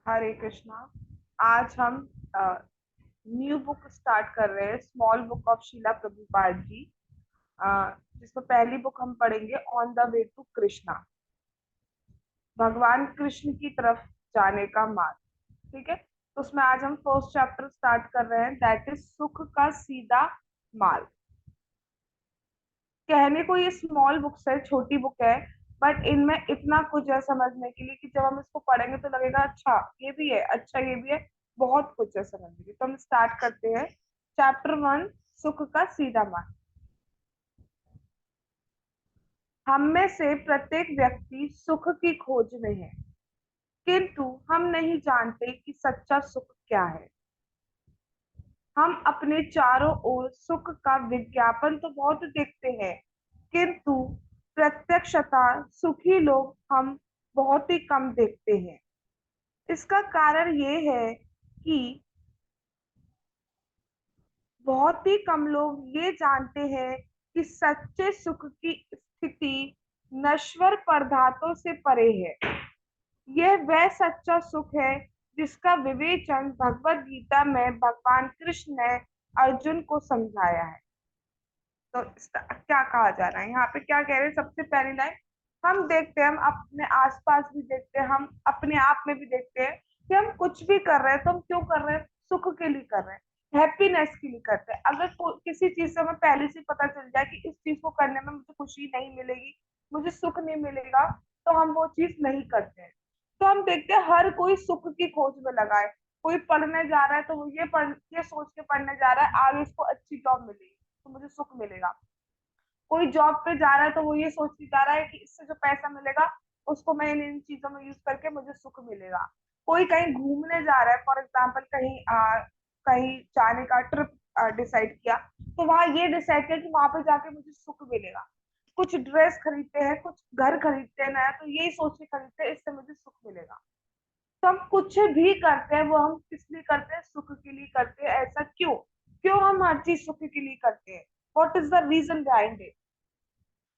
हरे कृष्णा। आज हम new book start कर रहे हैं, small book of Shila Prabhupad ji. जिसमें पहली बुक हम पढ़ेंगे on the way to Krishna, भगवान कृष्ण की तरफ जाने का मार्ग। ठीक है, तो उसमें आज हम फर्स्ट चैप्टर स्टार्ट कर रहे हैं, दैट इज सुख का सीधा मार्ग। कहने को ये स्मॉल बुक्स है, छोटी बुक है, बट इनमें इतना कुछ है समझने के लिए कि जब हम इसको पढ़ेंगे तो लगेगा अच्छा ये भी है, अच्छा ये भी है। बहुत कुछ है समझने के लिए। तो हम स्टार्ट करते हैं। चैप्टर 1, सुख का सीधा मार्ग। हम में से प्रत्येक व्यक्ति सुख की खोज में है, किंतु हम नहीं जानते कि सच्चा सुख क्या है। हम अपने चारों ओर सुख का विज्ञापन तो बहुत देखते हैं, किंतु प्रत्यक्षता सुखी लोग हम बहुत ही कम देखते हैं। इसका कारण ये है कि बहुत ही कम लोग ये जानते हैं कि सच्चे सुख की स्थिति नश्वर पदार्थों से परे है। यह वह सच्चा सुख है जिसका विवेचन भगवत गीता में भगवान कृष्ण ने अर्जुन को समझाया है। तो क्या कहा जा रहा है यहाँ पे, क्या कह रहे हैं? सबसे पहली लाइन हम देखते हैं, हम अपने आसपास भी देखते हैं, हम अपने आप में भी देखते हैं कि हम कुछ भी कर रहे हैं तो हम क्यों कर रहे हैं? सुख के लिए कर रहे हैं, हैप्पीनेस के लिए करते हैं। अगर किसी चीज से हमें पहले से पता चल जाए कि इस चीज को करने में मुझे खुशी नहीं मिलेगी, मुझे सुख नहीं मिलेगा, तो हम वो चीज नहीं करते हैं। तो हम देखते हैं हर कोई सुख की खोज में लगा है। कोई पढ़ने जा रहा है तो वो ये सोच के पढ़ने जा रहा है आगे इसको अच्छी जॉब मिलेगी तो मुझे सुख मिलेगा। कोई जॉब पे जा रहा है तो वो ये सोच के जा रहा है कि इससे जो पैसा मिलेगा उसको मैं इन चीजों में यूज करके मुझे सुख मिलेगा। कोई कहीं घूमने जा रहा है, फॉर एग्जाम्पल कहीं जाने का ट्रिप डिसाइड किया, तो वहां ये डिसाइड किया कि वहां पे जाके मुझे सुख मिलेगा। कुछ ड्रेस खरीदते हैं, कुछ घर खरीदते हैं नया, तो यही सोच के खरीदते हैं इससे मुझे सुख मिलेगा। तो हम कुछ भी करते हैं वो हम किस लिए करते हैं? सुख के लिए करते हैं। ऐसा क्यों? क्यों हम हर चीज सुख के लिए करते हैं? What is the reason behind it?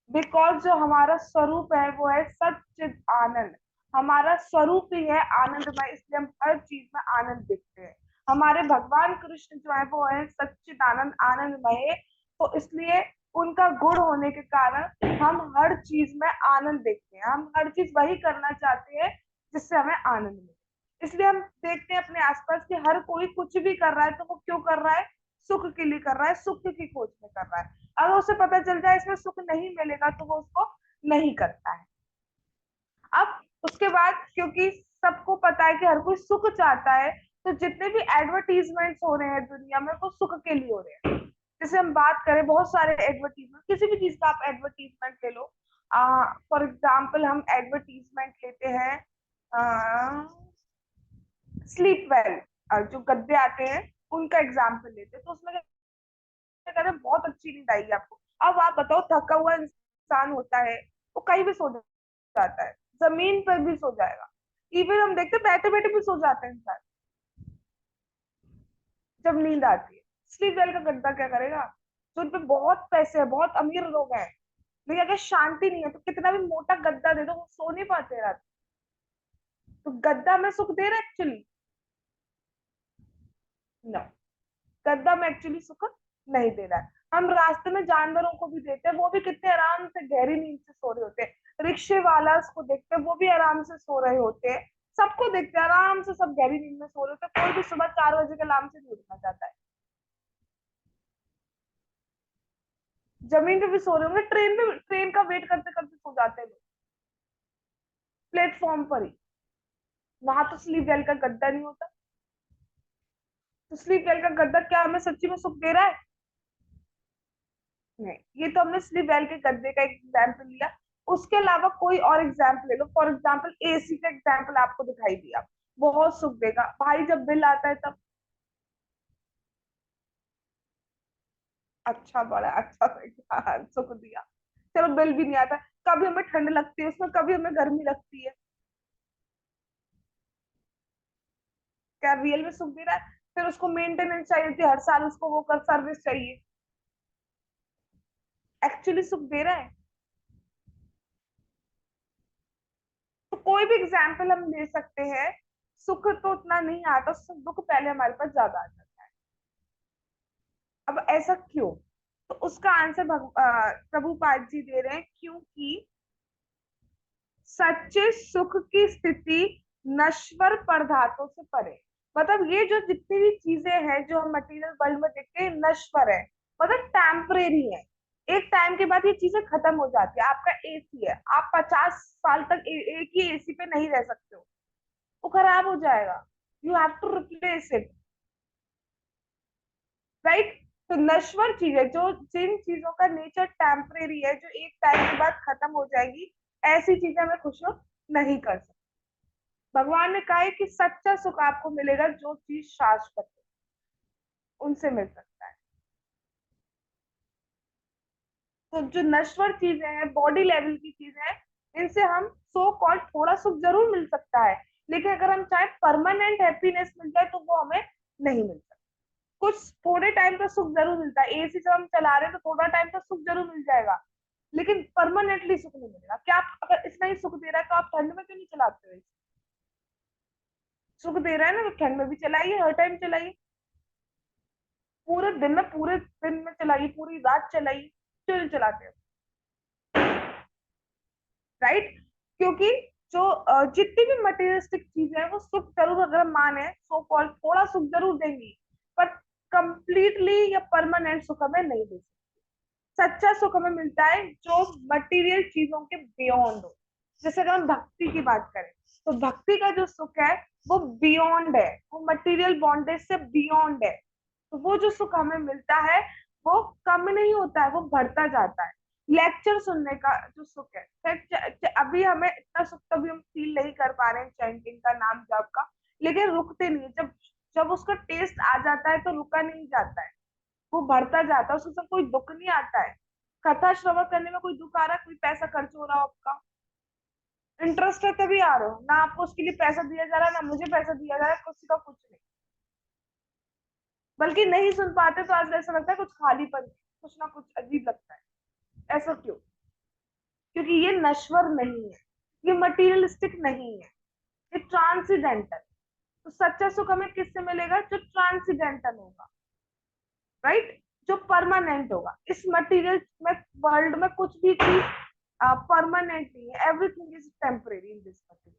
Because जो हमारा स्वरूप है वो है सच्चिद आनंद। हमारा स्वरूप ही है आनंदमय, इसलिए हम हर चीज में आनंद देखते हैं। हमारे भगवान कृष्ण जो है वो है सच्चिद आनंद, आनंदमय। तो इसलिए उनका गुण होने के कारण हम हर चीज में आनंद देखते हैं, हम हर चीज वही करना चाहते हैं जिससे हमें आनंद मिले। इसलिए हम देखते हैं अपने आसपास कि हर कोई कुछ भी कर रहा है तो वो क्यों कर रहा है? सुख के लिए कर रहा है, सुख की खोज में कर रहा है। अगर उसे पता चल जाए इसमें सुख नहीं मिलेगा तो वो उसको नहीं करता है। अब उसके बाद क्योंकि सबको पता है कि हर कोई सुख चाहता है, तो जितने भी एडवर्टीजमेंट्स हो रहे हैं दुनिया में वो सुख के लिए हो रहे हैं। जैसे हम बात करें, बहुत सारे एडवर्टीजमेंट, किसी भी चीज का आप एडवर्टीजमेंट ले लो। फॉर एग्जाम्पल हम एडवर्टीजमेंट लेते हैं स्लीप वेल, जो गद्दे आते हैं उनका एग्जाम्पल लेते हैं, तो उसमें क्या कहते हैं, बहुत अच्छी नींद आएगी आपको। अब आप बताओ, थका हुआ इंसान होता है वो कहीं भी सो जाता है, जमीन पर भी सो जाएगा। इवन हम देखते हैं बैठे बैठे भी सो जाते हैं इंसान जब नींद आती है। स्लीप वेल का गद्दा क्या करेगा? तो उन पे बहुत पैसे है, बहुत अमीर लोग हैं, लेकिन अगर शांति नहीं है तो कितना भी मोटा गद्दा दे दो वो सो नहीं पाते रात। तो गद्दा में सुख दे रहा है एक्चुअली? नो, गद्दा में एक्चुअली सुख नहीं दे रहा है। हम रास्ते में जानवरों को भी देते हैं, वो भी कितने आराम से गहरी नींद से सो रहे होते हैं। रिक्शे वाला को देखते हैं, वो भी आराम से सो रहे होते हैं। सबको देखते हैं आराम से, सब गहरी नींद में सो रहे होते हैं। कोई भी सुबह 4 बजे के अलार्म से नहीं उठना चाहता है। जमीन पे भी सो रहे होंगे, ट्रेन में, ट्रेन का वेट करते करते सो जाते हैं लोग प्लेटफॉर्म पर ही। वहां तो स्लीप वेल का गद्दा नहीं होता। तो स्लीप वेल का गद्दा क्या हमें सच्ची में सुख दे रहा है? नहीं। ये तो हमने स्लीप वेल के गद्दे का एग्जाम्पल लिया। उसके अलावा कोई और एग्जाम्पल ले लो। फॉर एग्जाम्पल एसी का एग्जाम्पल आपको दिखाई दिया, बहुत सुख देगा भाई जब बिल आता है तब। अच्छा, बड़ा अच्छा सुख दिया। चलो बिल भी नहीं आता, कभी हमें ठंड लगती है उसमें, कभी हमें गर्मी लगती है, क्या रियल में सुख दे रहा है? फिर उसको मेंटेनेंस चाहिए थी, हर साल उसको वो कर सर्विस चाहिए, एक्चुअली सुख दे रहा है? तो कोई भी एग्जाम्पल हम ले सकते हैं। सुख तो उतना नहीं आता, दुख पहले हमारे पास ज्यादा आ जाता है। अब ऐसा क्यों? तो उसका आंसर प्रभुपाद जी दे रहे हैं, क्योंकि सच्चे सुख की स्थिति नश्वर पदार्थों से परे। मतलब ये जो जितनी भी चीजें हैं जो हम मटेरियल वर्ल्ड में देखते हैं, नश्वर है, मतलब टेम्परेरी है। एक टाइम के बाद ये चीजें खत्म हो जाती है। आपका एसी है, आप 50 साल तक एक ही एसी पे नहीं रह सकते हो, वो खराब हो जाएगा, you have to replace it, right? तो नश्वर चीज है, जो जिन चीजों का नेचर टेम्परेरी है, जो एक टाइम के बाद खत्म हो जाएगी, ऐसी चीजें हमें खुश नहीं कर सकती। भगवान ने कहा है कि सच्चा सुख आपको मिलेगा जो चीज शाश्वत है, उनसे मिल सकता है। तो जो नश्वर चीजें हैं, बॉडी लेवल की चीजें हैं, इनसे हम सो कॉल्ड थोड़ा सुख जरूर मिल सकता है, लेकिन अगर हम चाहे परमानेंट हैप्पीनेस मिल जाए तो वो हमें नहीं मिल सकता। कुछ थोड़े टाइम का सुख जरूर मिलता है, एसी जब हम चला रहे हैं तो थोड़ा टाइम का सुख जरूर मिल जाएगा, लेकिन परमानेंटली सुख नहीं मिलेगा। क्या आप, अगर इतना ही सुख दे रहा है तो आप ठंड में क्यों नहीं चलाते हो? सुख दे रहा है ना, तो ठंड में भी चलाइए, हर टाइम चलाइए, पूरे दिन में चलाइए, पूरी रात चलाइए, क्यों नहीं चलाते हो? राइट? क्योंकि जो जितनी भी मटेरियलिस्टिक चीजें हैं वो सुख जरूर, अगर हम माने सो कॉल्ड थोड़ा सुख जरूर देंगी, पर कंप्लीटली या परमानेंट सुख हमें नहीं दे सकती। सच्चा सुख हमें मिलता है जो मटेरियल चीजों के बियॉन्ड हो। जैसे अगर हम भक्ति की बात करें, तो भक्ति का जो सुख है वो बियॉन्ड है, वो मटेरियल बॉन्डेज से बियॉन्ड है। तो वो जो सुख हमें मिलता है वो कम नहीं होता है, वो बढ़ता जाता है। लेक्चर सुनने का जो सुख है, अभी हमें इतना सुख कभी हम फील नहीं कर पा रहे हैं चैंटिंग का, नाम जप का, लेकिन रुकते नहीं है। जब जब उसका टेस्ट आ जाता है तो रुका नहीं जाता है, वो बढ़ता जाता है, उससे कोई दुख नहीं आता है। कथा श्रवण करने में कोई दुख आ रहा है, कोई पैसा खर्च हो रहा हो आपका, इंटरेस्ट है तभी आ रहे हो ना, आपको उसके लिए पैसा दिया जा रहा है ना मुझे पैसा दिया जा रहा है, किसी का कुछ नहीं। बल्कि नहीं सुन पाते तो आज ऐसा लगता है कुछ खालीपन, कुछ ना कुछ अजीब लगता है। ऐसा क्यों? क्योंकि ये नश्वर नहीं है, ये मटीरियलिस्टिक नहीं है, ये ट्रांसीडेंटल। तो सच्चा सुख हमें किससे मिलेगा? जो ट्रांसीडेंटल होगा, राइट? जो परमानेंट होगा। इस मटीरियल में, वर्ल्ड में कुछ भी चीज परमानेंट नहीं है, everything is temporary in this material.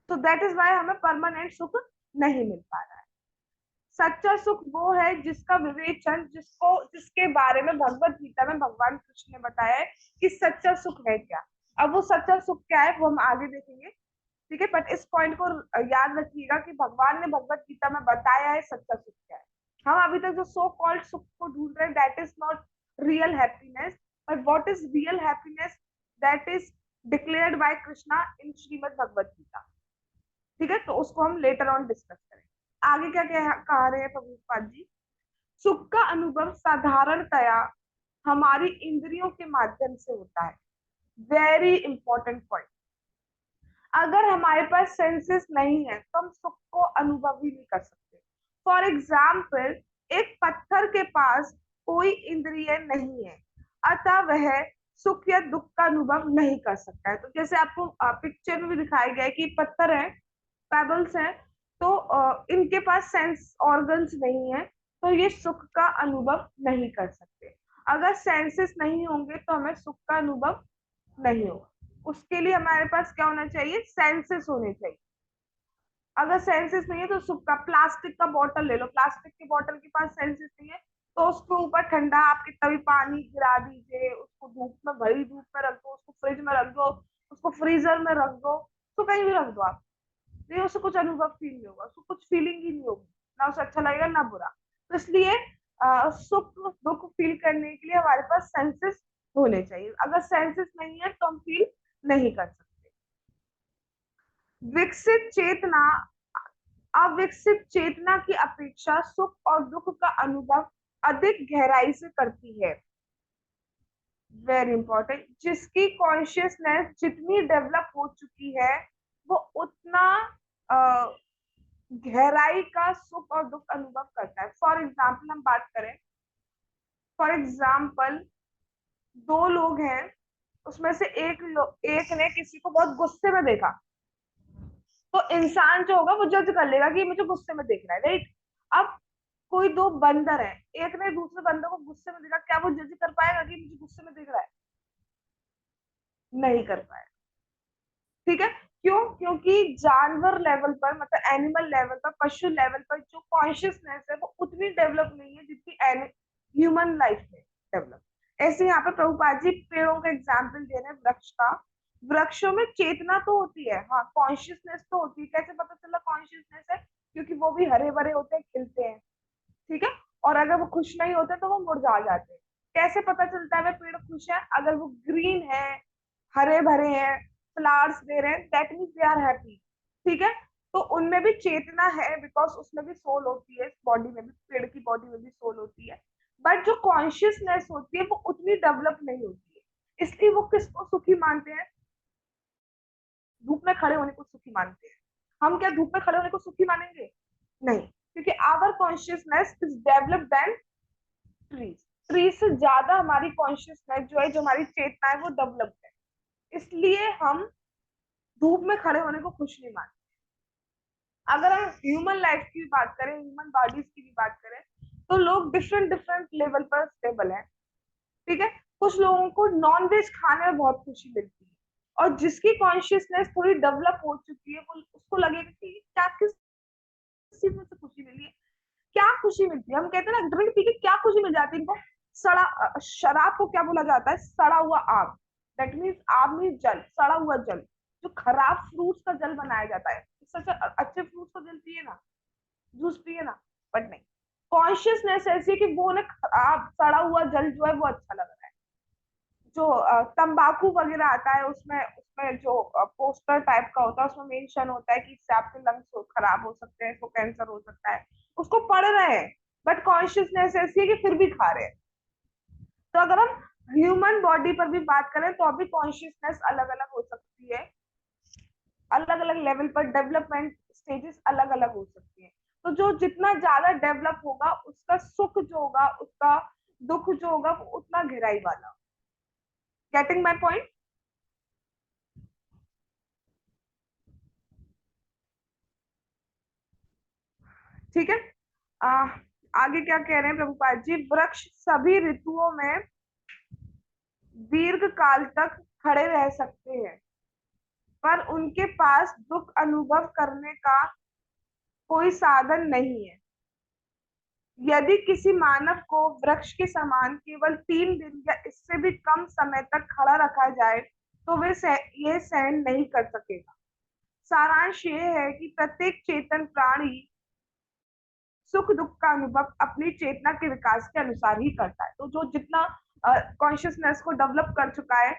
तो दैट इज वाई हमें परमानेंट सुख नहीं मिल पा रहा है। सच्चा सुख वो है जिसका विवेचन, जिसके बारे में भगवत गीता में भगवान कृष्ण ने बताया है कि सच्चा सुख है क्या। अब वो सच्चा सुख क्या है वो हम आगे देखेंगे, ठीक है? बट इस पॉइंट को याद रखिएगा कि भगवान ने भगवत गीता में बताया है सच्चा सुख क्या है। हम अभी तक जो सो कॉल्ड सुख को ढूंढ रहे हैं, that is not real happiness, but what is real happiness, that is declared by Krishna in Shrimad Bhagavad Gita. ठीक है, तो उसको हम लेटर ऑन डिस्कस करेंगे। आगे क्या कह रहे हैं प्रभुपाद जी? सुख का अनुभव साधारणतया हमारी इंद्रियों के माध्यम से होता है। Very important point. अगर हमारे पास सेंसेस नहीं है तो हम सुख को अनुभव ही नहीं कर सकते। फॉर एग्जाम्पल, एक पत्थर के पास कोई इंद्रिय नहीं है, अतः वह सुख या दुख का अनुभव नहीं कर सकता है। तो जैसे आपको पिक्चर में भी दिखाया गया है कि पत्थर है, पेबल्स हैं, तो इनके पास सेंस ऑर्गन्स नहीं है, तो ये सुख का अनुभव नहीं कर सकते। अगर सेंसेस नहीं होंगे तो हमें सुख का अनुभव नहीं होगा। उसके लिए हमारे पास क्या होना चाहिए? सेंसेस होने चाहिए। अगर सेंसेस नहीं है तो सुख का, प्लास्टिक का बॉटल ले लो, प्लास्टिक के बॉटल के पास सेंसेस नहीं है, तो उसके ऊपर ठंडा आप कितना भी पानी गिरा दीजिए, उसको धूप में, भरी धूप में रख दो, उसको फ्रिज में रख दो, उसको फ्रीजर में रख दो, तो कहीं भी रख दो आप, नहीं उससे कुछ अनुभव फील नहीं होगा, उसको कुछ फीलिंग ही नहीं होगी, ना उसे अच्छा लगेगा ना बुरा। तो इसलिए सुख दुख फील करने के लिए हमारे पास सेंसेस होने चाहिए। अगर सेंसेस नहीं है तो हम फील नहीं कर सकते। विकसित चेतना अविकसित चेतना की अपेक्षा सुख और दुख का अनुभव अधिक गहराई से करती है। Very important. जिसकी कॉन्शियसनेस जितनी डेवलप हो चुकी है वो उतना गहराई का सुख और दुख अनुभव करता है। फॉर एग्जाम्पल हम बात करें, फॉर एग्जाम्पल दो लोग हैं, उसमें से एक ने किसी को बहुत गुस्से में देखा, तो इंसान जो होगा वो जज कर लेगा कि ये मुझे गुस्से में देख रहा है, राइट। अब कोई दो बंदर है, एक ने दूसरे बंदर को गुस्से में देखा, क्या वो जज कर पाएगा कि मुझे गुस्से में देख रहा है? नहीं कर पाएगा। ठीक है। क्यों? क्योंकि जानवर लेवल पर, मतलब एनिमल लेवल पर, पशु लेवल पर जो कॉन्शियसनेस है वो उतनी डेवलप नहीं है जितनी ह्यूमन लाइफ में डेवलप। ऐसे यहाँ पे प्रभुपाद जी पेड़ों का एग्जाम्पल दे रहे हैं, वृक्ष का। वृक्षों में चेतना तो होती है, हाँ, कॉन्शियसनेस तो होती है। कैसे पता चला कॉन्शियसनेस है? क्योंकि वो भी हरे भरे होते हैं, खिलते हैं। ठीक है। और अगर वो खुश नहीं होते तो वो मुरझा जाते हैं। कैसे पता चलता है वे पेड़ खुश है? अगर वो ग्रीन है, हरे भरे हैं, फ्लावर्स दे रहे हैं, that means they are happy. ठीक है। तो उनमें भी चेतना है, बिकॉज उसमें भी सोल होती है, बॉडी में भी, पेड़ की बॉडी में भी सोल होती है। बट जो कॉन्शियसनेस होती है वो उतनी डेवलप नहीं होती है। इसलिए वो किसको सुखी मानते हैं? धूप में खड़े होने को सुखी मानते हैं। हम क्या धूप में खड़े होने को सुखी मानेंगे? नहीं, क्योंकि our consciousness is developed then trees. Tree से ज्यादा हमारी कॉन्शियसनेस जो है, जो हमारी चेतना है, वो डेवलप्ड है। इसलिए हम धूप में खड़े होने को खुश नहीं मानते। अगर हम ह्यूमन लाइफ की भी बात करें, ह्यूमन बॉडीज की भी बात करें, तो लोग डिफरेंट डिफरेंट लेवल पर स्टेबल हैं। ठीक है। कुछ लोगों को नॉन वेज खाने में बहुत खुशी मिलती है, और जिसकी कॉन्शियसनेस थोड़ी डेवलप हो चुकी है, वो उसको लगेगा कि क्या, किस चीज में से खुशी मिली है, क्या खुशी मिलती है। हम कहते हैं ना, ड्रिंक पी के क्या खुशी मिल जाती है इनको। शराब को क्या बोला जाता है? सड़ा हुआ आग। दैट मीन्स आग मीन्स जल, सड़ा हुआ जल, जो खराब फ्रूट्स का जल बनाया जाता है। इससे अच्छा अच्छे फ्रूट्स का जल पिए ना, जूस पिए ना। बट नहीं, कॉन्शियसनेस ऐसी है कि वो उन्हें खराब सड़ा हुआ जल जो है वो अच्छा लग रहा है। जो तंबाकू वगैरह आता है, उसमें उसमें जो पोस्टर टाइप का होता है, उसमें मेंशन होता है कि इससे आपके लंग्स खराब हो सकते हैं, इसको कैंसर हो सकता है। उसको पढ़ रहे हैं, बट कॉन्शियसनेस ऐसी है कि फिर भी खा रहे हैं। तो अगर हम ह्यूमन बॉडी पर भी बात करें तो अभी कॉन्शियसनेस अलग अलग हो सकती है, अलग अलग लेवल पर डेवलपमेंट स्टेजेस अलग अलग हो सकती है। तो जो जितना ज्यादा डेवलप होगा, उसका सुख जो होगा, उसका दुख जो होगा, वो उतना गहराई वाला। Getting my point? ठीक है। आ, आगे क्या कह रहे हैं प्रभुपाद जी? वृक्ष सभी ऋतुओं में दीर्घ काल तक खड़े रह सकते हैं, पर उनके पास दुख अनुभव करने का कोई साधन नहीं है। यदि किसी मानव को वृक्ष के समान केवल 3 दिन या इससे भी कम समय तक खड़ा रखा जाए तो ये सहन नहीं कर सकेगा। सारांश ये है कि प्रत्येक चेतन प्राणी सुख दुख का अनुभव अपनी चेतना के विकास के अनुसार ही करता है। तो जो जितना कॉन्शियसनेस को डेवलप कर चुका है,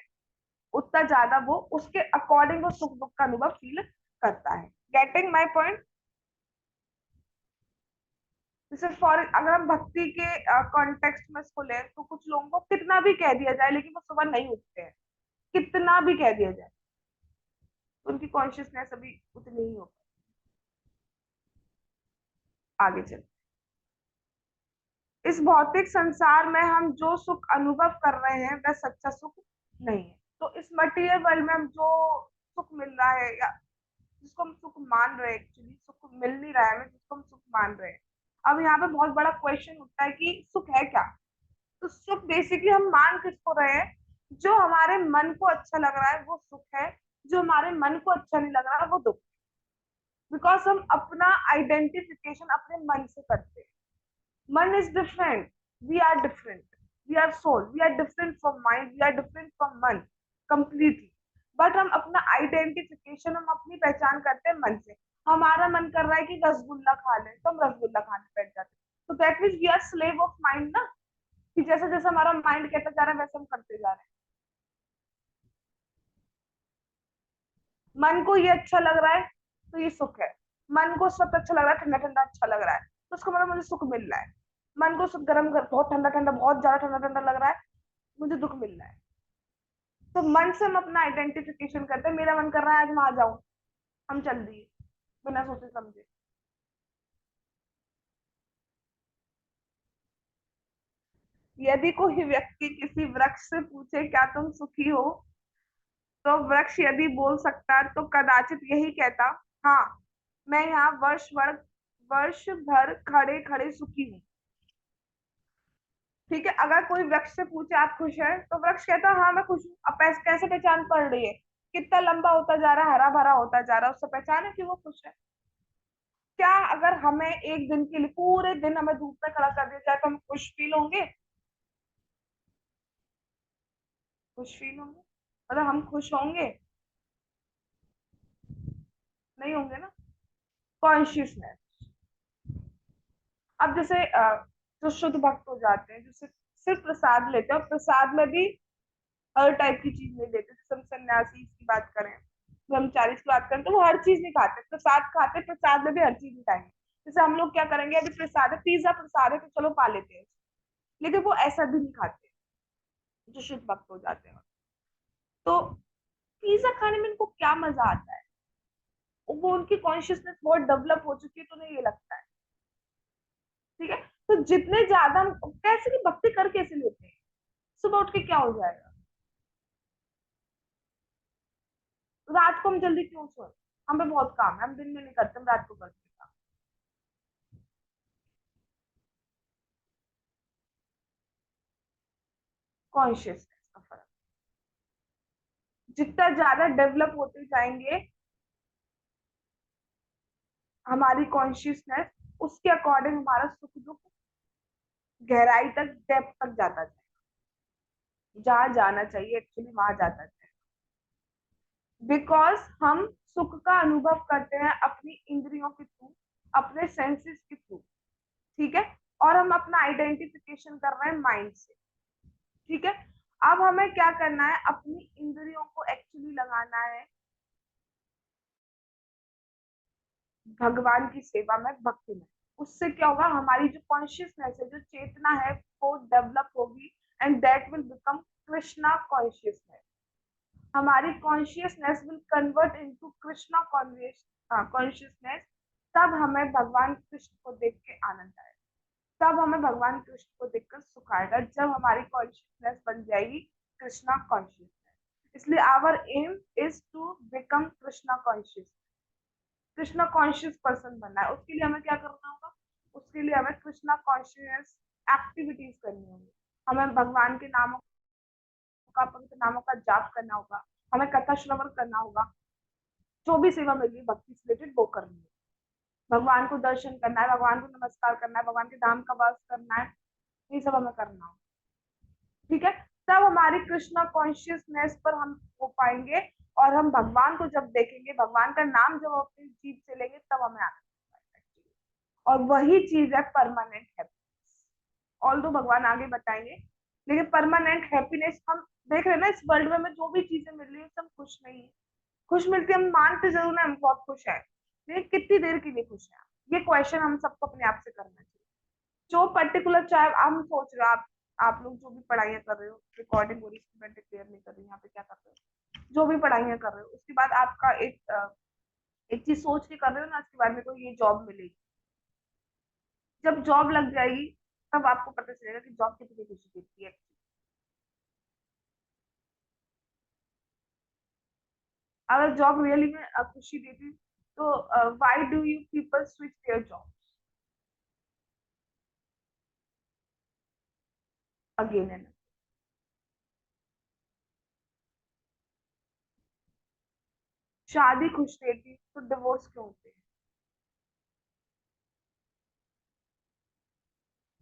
उतना ज्यादा वो उसके अकॉर्डिंग वो सुख दुख का अनुभव फील करता है। Getting my point? जैसे फॉर अगर हम भक्ति के कॉन्टेक्स्ट में इसको लें, तो कुछ लोगों को कितना भी कह दिया जाए लेकिन वो सुबह नहीं उठते हैं, कितना भी कह दिया जाए, तो उनकी कॉन्शियसनेस अभी उतनी ही हो। आगे चल, इस भौतिक संसार में हम जो सुख अनुभव कर रहे हैं वह सच्चा सुख नहीं है। तो इस मटेरियल वर्ल्ड में हम जो सुख मिल रहा है, या जिसको हम सुख मान रहे हैं, एक्चुअली सुख मिल नहीं रहा है हमें, जिसको हम सुख मान रहे हैं। अब यहाँ पे बहुत बड़ा क्वेश्चन उठता है कि सुख है क्या? तो सुख बेसिकली हम मान किसको रहे हैं? जो हमारे मन को अच्छा लग रहा है वो सुख है, जो हमारे मन को अच्छा नहीं लग रहा है वो दुख। बिकॉज हम अपना आइडेंटिफिकेशन अपने मन से करते हैं। मन is different, we are different, we are soul, we are different from mind, we are different from मन कंप्लीटली। बट हम अपना आइडेंटिफिकेशन, हम अपनी पहचान करते हैं मन से। हमारा मन कर रहा है कि रसगुल्ला खा लें, तो हम रसगुल्ला खाने बैठ जाते हैं। तो that means we are slave of mind ना, कि जैसे जैसे हमारा माइंड कहता जा रहा है वैसे हम करते जा रहे हैं। मन को ये अच्छा लग रहा है तो ये सुख है। मन को उस वक्त अच्छा लग रहा है, ठंडा ठंडा अच्छा लग रहा है, तो उसका मतलब मुझे सुख मिल रहा है। मन को गर्म कर, बहुत ठंडा ठंडा, बहुत ज्यादा ठंडा ठंडा लग रहा है, मुझे दुख मिल रहा है। तो मन से हम अपना आइडेंटिफिकेशन करते हैं। मेरा मन कर रहा है आज मैं आ जाऊं, हम चल दिए बिना सोचे समझे। यदि कोई व्यक्ति किसी वृक्ष से पूछे क्या तुम सुखी हो, तो वृक्ष यदि बोल सकता तो कदाचित यही कहता, हाँ, मैं यहाँ वर्ष भर खड़े खड़े सुखी हूँ। ठीक है, अगर कोई वृक्ष से पूछे आप खुश है, तो वृक्ष कहता है हाँ मैं खुश हूँ। अब कैसे पहचान पड़ रही है? कितना लंबा होता जा रहा है, हरा भरा होता जा रहा है, उससे पहचान है कि वो खुश है। क्या अगर हमें एक दिन के लिए, पूरे दिन हमें धूप में खड़ा कर दिया जाए, तो हम खुश फील होंगे? खुश फील होंगे? मतलब हम खुश होंगे? नहीं होंगे ना। कॉन्शियसनेस। अब जैसे जो शुद्ध भक्त हो जाते हैं, जो सिर्फ प्रसाद लेते हैं, और प्रसाद में भी हर टाइप की चीज नहीं लेते। जैसे हम सन्यासी की बात करें, ब्रह्मचारी की बात करें, तो वो हर चीज नहीं खाते, प्रसाद खाते, प्रसाद में भी हर चीज नहीं खाएंगे। जैसे हम लोग क्या करेंगे, अभी प्रसाद है, पिज्जा प्रसाद है, तो चलो पा लेते हैं, लेकिन वो ऐसा भी नहीं खाते जो शुद्ध भक्त हो जाते हैं। तो पिज्जा खाने में इनको क्या मजा आता है? वो उनकी कॉन्शियसनेस बहुत डेवलप हो चुकी है, तो उन्हें ये लगता है। ठीक है, तो जितने ज्यादा हम कैसे की भक्ति कर कैसे लेते हैं, सुबह उठ के क्या हो जाएगा? रात को हम जल्दी क्यों सोए? हमें बहुत काम है, हम दिन में नहीं करते, हम रात को करते हैं। कॉन्शियसनेस का फर्क। जितना ज्यादा डेवलप होते जाएंगे हमारी कॉन्शियसनेस, उसके अकॉर्डिंग हमारा सुख दुख गहराई तक, डेप्थ तक जाता जाएगा। जहां जाना चाहिए एक्चुअली वहां जाता जाएगा। बिकॉज हम सुख का अनुभव करते हैं अपनी इंद्रियों के थ्रू, अपने सेंसेस के थ्रू। ठीक है, और हम अपना आइडेंटिफिकेशन कर रहे हैं माइंड से। ठीक है, अब हमें क्या करना है, अपनी इंद्रियों को एक्चुअली लगाना है भगवान की सेवा में, भक्ति में। उससे क्या होगा, हमारी जो कॉन्शियसनेस है, जो चेतना है, वो डेवलप होगी, and that will become Krishna consciousness. हमारी consciousness will convert into Krishna consciousness. तब हमें भगवान कृष्ण को देख के आनंद आएगा, तब हमें भगवान कृष्ण को देखकर सुख आएगा, जब हमारी कॉन्शियसनेस बन जाएगी कृष्णा कॉन्शियसनेस। इसलिए our aim is to become Krishna conscious. Krishna conscious person बनना है, उसके लिए हमें क्या करना होगा? उसके लिए हमें कृष्णा कॉन्शियस एक्टिविटीज करनी होगी। हमें भगवान के नामों का, पवित्र नामों का जाप करना होगा, हमें कथा श्रवण करना होगा, जो भी सेवा मिल रही है भक्ति से रिलेटेड वो करनी है। भगवान को दर्शन करना है, भगवान को नमस्कार करना है, भगवान के धाम का वास करना है, ये सब हमें करना होगा। ठीक है, तब हमारी कृष्णा कॉन्शियसनेस पर हम हो पाएंगे, और हम भगवान को जब देखेंगे, भगवान का नाम जब अपनी जीभ से लेंगे, तब हमें आनंद आएगा। और वही चीज है परमानेंट हैप्पीनेस। ऑल दो भगवान आगे बताएंगे, लेकिन परमानेंट हैप्पीनेस हम देख रहे हैं ना, इस वर्ल्ड में हमें जो भी चीजें मिल रही है सब खुश नहीं है। खुश मिलती है, हम मानते जरूर है हम बहुत खुश है, लेकिन कितनी देर के लिए खुश है? ये क्वेश्चन हम सबको अपने आप से करना चाहिए। जो पर्टिकुलर, चाहे हम सोच रहे हो, आप लोग जो भी पढ़ाइयाँ कर रहे हो, रिकॉर्डिंग हो रही है, मैं डिक्लेयर नहीं कर रही यहाँ पे क्या कर रहे हो, जो भी पढ़ाइयाँ कर रहे हो, उसके बाद आपका एक चीज सोच के कर रहे हो ना, उसके बाद में को ये जॉब मिलेगी। जब जॉब लग जाएगी, तब आपको पता चलेगा कि जॉब कितनी खुशी देती है। अगर जॉब रियली में खुशी देती, तो why do you people switch their job again and? शादी खुश देती तो डिवोर्स क्यों होते हैं?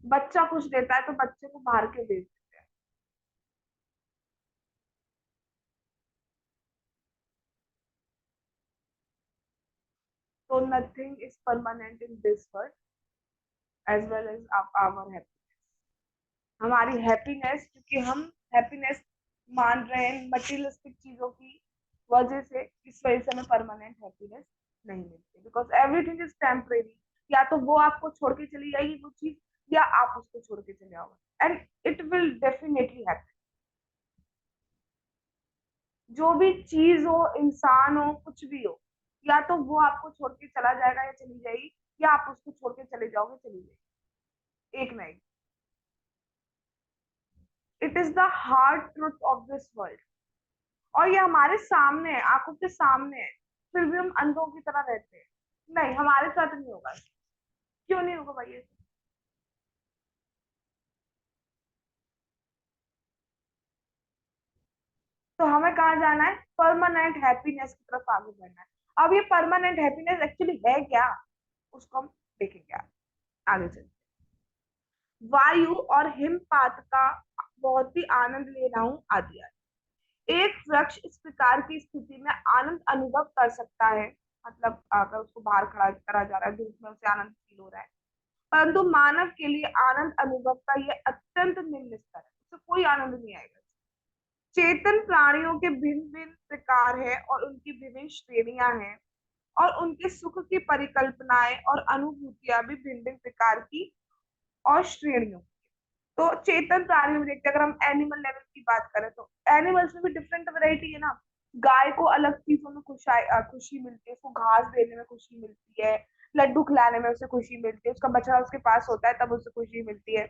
बच्चा खुश देता है तो बच्चे को बाहर क्यों भेज देते हैं? तो nothing is permanent in this world as well as our happiness. हमारी हैप्पीनेस, क्योंकि हम हैप्पीनेस मान रहे हैं मटेरियलिस्टिक चीजों की वजह से, इस वजह से हमें परमानेंट हैप्पीनेस नहीं मिलती, बिकॉज एवरीथिंग इज टेम्परेरी। या तो वो आपको छोड़ के चली जाएगी वो चीज, या आप उसको छोड़ के चले आओगे, and it will definitely happen. जो भी चीज हो, इंसान हो, कुछ भी हो, या तो वो आपको छोड़ के चला जाएगा या चली जाएगी, या आप उसको छोड़ के चले जाओगे, चली जाएगी, एक ना एक। It is the hard truth of this world. और ये हमारे सामने है, आंखों के सामने है। फिर भी हम अंधों की तरह रहते हैं। नहीं, हमारे साथ नहीं होगा। क्यों नहीं होगा भाई ऐसे? तो हमें कहाँ जाना है? परमानेंट हैप्पीनेस की तरफ आगे बढ़ना है। अब ये परमानेंट हैप्पीनेस एक्चुअली है क्या, उसको हम देखेंगे आगे चल। वायु और हिमपात का बहुत ही आनंद ले रहा हूँ आदि आदि। एक वृक्ष इस प्रकार की स्थिति में आनंद अनुभव कर सकता है, मतलब अगर उसको बाहर खड़ा करा जा रहा है, धूप में उसे आनंद फील हो रहा है, परंतु मानव के लिए आनंद अनुभव का यह अत्यंत निम्न स्तर है, उससे कोई आनंद नहीं आएगा। चेतन प्राणियों के भिन्न भिन्न प्रकार है और उनकी विभिन्न श्रेणियां हैं, और उनके सुख की परिकल्पनाएं और अनुभूतियां भी भिन्न भिन्न प्रकार की और श्रेणियों। तो चेतन प्राणी में देखते हैं, अगर हम एनिमल लेवल की बात करें तो एनिमल्स में भी डिफरेंट वैरायटी है ना। गाय को अलग चीजों में खुशी मिलती है, उसको घास देने में खुशी मिलती है, लड्डू खिलाने में उसे खुशी मिलती है, उसका बछड़ा उसके पास होता है तब उसे खुशी मिलती है।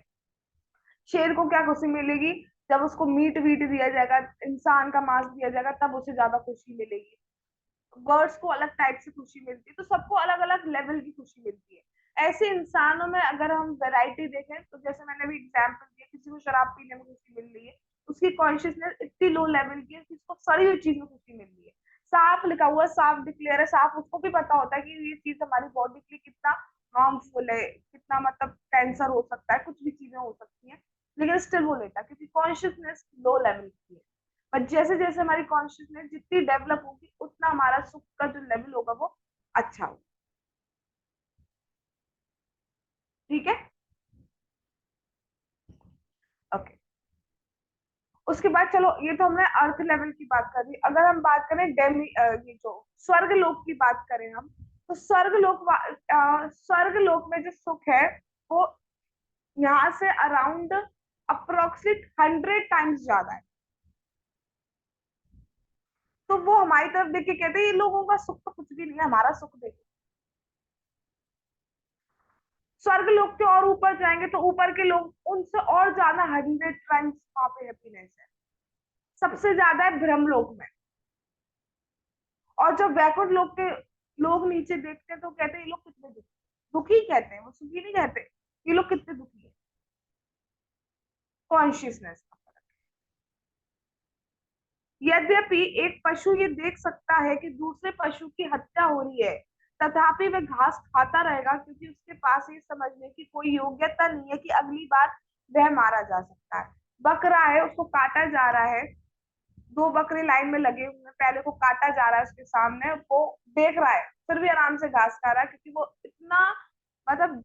शेर को क्या खुशी मिलेगी? जब उसको मीट वीट दिया जाएगा, इंसान का मांस दिया जाएगा, तब उसे ज्यादा खुशी मिलेगी। बर्ड्स को अलग टाइप से खुशी मिलती है, तो सबको अलग अलग लेवल की खुशी मिलती है। ऐसे इंसानों में अगर हम वैरायटी देखें तो जैसे मैंने भी एग्जांपल दिया, किसी को शराब पीने में खुशी मिल रही है, उसकी कॉन्शियसनेस इतनी लो लेवल की है कि उसको सड़ी हुई चीज में खुशी मिल रही है। साफ लिखा हुआ, साफ डिक्लेयर है, साफ उसको भी पता होता है कि ये चीज हमारी बॉडी के लिए कितना हार्मफुल है, कितना मतलब कैंसर हो सकता है, कुछ भी चीजें हो सकती हैं, लेकिन स्टिल वो लेता है क्योंकि कॉन्शियसनेस लो लेवल की है। पर जैसे जैसे हमारी कॉन्शियसनेस जितनी डेवलप होगी उतना हमारा सुख का जो लेवल होगा वो अच्छा होगा। ठीक है। ओके। उसके बाद चलो, ये तो हमने अर्थ लेवल की बात कर दी। अगर हम बात करें डेली ये जो स्वर्ग लोक की बात करें हम, तो स्वर्ग लोक में जो सुख है वो यहाँ से अराउंड अप्रोक्सीमेट 100 टाइम्स ज्यादा है। तो वो हमारी तरफ देख के कहते हैं ये लोगों का सुख तो कुछ भी नहीं है, हमारा सुख देखो। स्वर्ग लोग के और ऊपर जाएंगे तो ऊपर के लोग उनसे और ज्यादा 100 टाइम्स वहां पे हैप्पीनेस है। सबसे ज्यादा है ब्रह्मलोक में। और जब वैकुंठ लोक के लोग नीचे देखते हैं तो कहते हैं ये लोग कितने दुखी, दुखी कहते हैं, वो सुखी नहीं कहते, ये लोग कितने दुखी है। कॉन्शियसनेस का फर्क। यद्यपि एक पशु ये देख सकता है कि दूसरे पशु की हत्या हो रही है, तथापि वह घास खाता रहेगा क्योंकि उसके पास ये समझने की कोई योग्यता नहीं है कि अगली बार वह मारा जा सकता है। बकरा है, उसको काटा जा रहा है, दो बकरे लाइन में लगे हुए हैं, पहले को काटा जा रहा है उसके सामने, वो देख रहा है, फिर भी आराम से घास खा रहा है क्योंकि वो इतना मतलब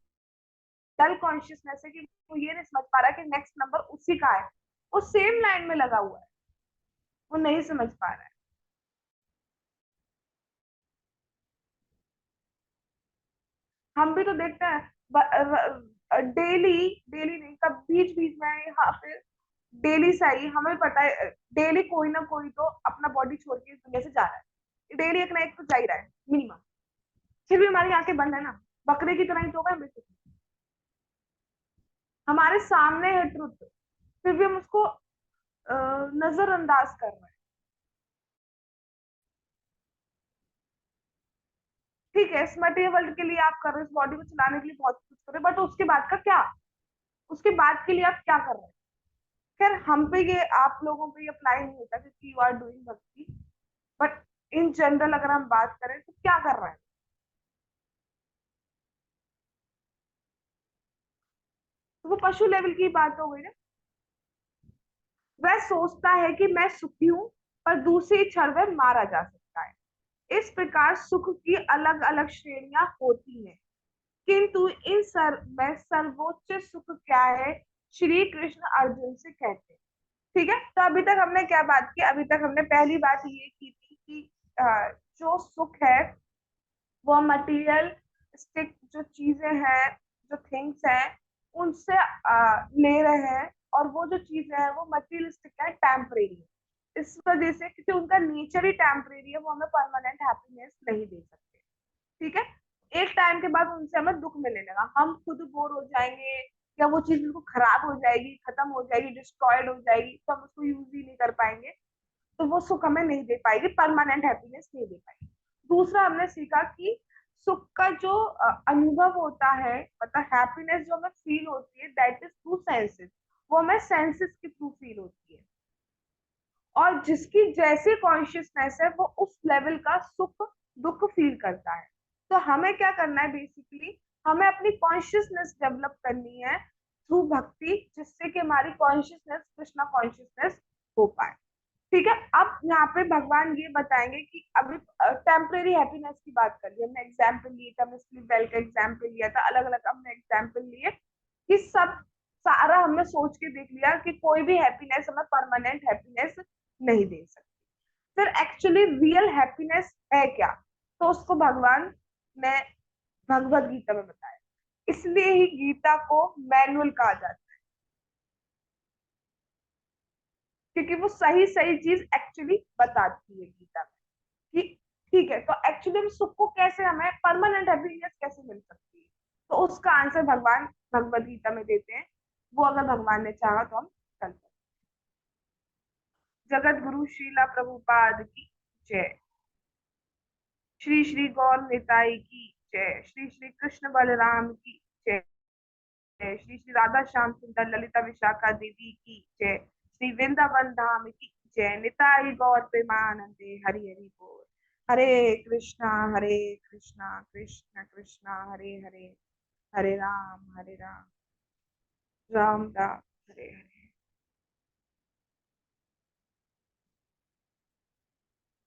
डल कॉन्शियसनेस है कि वो ये नहीं समझ पा रहा कि नेक्स्ट नंबर उसी का है, वो सेम लाइन में लगा हुआ है, वो नहीं समझ पा रहा है। हम भी तो देखते हैं डेली, डेली नहीं, कब बीच बीच में यहाँ पे डेली से ही हमें पता है डेली कोई ना कोई तो अपना बॉडी छोड़ के इस दुनिया से जा रहा है, डेली एक ना एक तो जा ही रहा है मिनिमम। फिर भी हमारी आंखें बंद है ना, बकरे की तरह ही तो है बेसिकली, हमारे सामने है ट्रुथ, फिर भी हम उसको नजरअंदाज कर रहे हैं। ठीक है, इस मटेरियल वर्ल्ड के लिए आप कर रहे हो, इस बॉडी को चलाने के लिए बहुत कुछ कर रहे हो, बट उसके बाद का क्या? उसके बाद के लिए आप क्या कर रहे हैं? खैर हम पे ये, आप लोगों पे ये अप्लाई नहीं होता क्योंकि यू आर डूइंग भक्ति, बट इन जनरल अगर हम बात करें तो क्या कर रहे हैं? तो वो पशु लेवल की बात हो गई ना। वह सोचता है कि मैं सुखी हूं, पर दूसरी क्षण वह मारा जा सकता है। इस प्रकार सुख की अलग अलग श्रेणियां होती हैं, किंतु इन में सर्वोच्च सुख क्या है, श्री कृष्ण अर्जुन से कहते हैं। ठीक है, तो अभी तक हमने क्या बात की? अभी तक हमने पहली बात ये की थी कि जो सुख है वो मटीरियलिस्टिक जो चीजें हैं, जो थिंग्स हैं, उनसे ले रहे हैं, और वो जो चीजें हैं वो मटीरियलिस्टिक है, टेम्परेरी है। इस वजह से क्योंकि उनका नेचर ही टेम्परेरी है, वो हमें परमानेंट हैप्पीनेस नहीं दे सकते। ठीक है, एक टाइम के बाद उनसे हमें दुख मिलने लगा, हम खुद बोर हो जाएंगे, या वो चीज बिल्कुल खराब हो जाएगी, खत्म हो जाएगी, डिस्ट्रॉयड हो जाएगी, तो हम उसको यूज ही नहीं कर पाएंगे, तो वो सुख हमें नहीं दे पाएगी, परमानेंट हैप्पीनेस नहीं दे पाएगी। दूसरा हमने सीखा कि सुख का जो अनुभव होता है, मतलब हैप्पीनेस जो हमें फील होती है, दैट इज थ्रू सेंसेस। वो हमें सेंसेस के थ्रू फील होती है, और जिसकी जैसी कॉन्शियसनेस है वो उस लेवल का सुख दुख फील करता है। तो हमें क्या करना है बेसिकली, हमें अपनी कॉन्शियसनेस डेवलप करनी है थ्रू भक्ति, जिससे कि हमारी कॉन्शियसनेस कृष्णा कॉन्शियसनेस हो पाए। ठीक है, अब यहाँ पे भगवान ये बताएंगे कि अभी टेम्परेरी हैप्पीनेस की बात कर ली हमने, एग्जाम्पल लिए था, मिस बेल का एग्जाम्पल लिया था, अलग अलग हमने एग्जाम्पल लिए कि सब सारा हमने सोच के देख लिया कि कोई भी हैप्पीनेस हमें परमानेंट हैप्पीनेस नहीं दे सकती। फिर एक्चुअली रियल हैप्पीनेस है क्या, तो उसको भगवान ने भगवत गीता में बताया। इसलिए ही गीता को मैनुअल कहा जाता है, क्योंकि वो सही सही चीज एक्चुअली बताती है गीता में कि ठीक है, तो एक्चुअली हम सुख को कैसे, हमें परमानेंट हैप्पीनेस कैसे मिल सकती है, तो उसका आंसर भगवान भगवत गीता में देते हैं। वो अगर भगवान ने चाहा तो हम कर सकते। जगत गुरु श्रीला प्रभुपाद की जय। श्री श्री गौर निताई की जय। श्री श्री कृष्ण बलराम की जय। श्री श्री राधा श्याम सुंदर ललिता विशाखा देवी की जय। श्री वृंदावन धाम की जय। निताई गौर प्रेमानंदे हरि हरि बोल। हरे कृष्णा कृष्ण कृष्णा हरे हरे, हरे राम राम राम हरे हरे।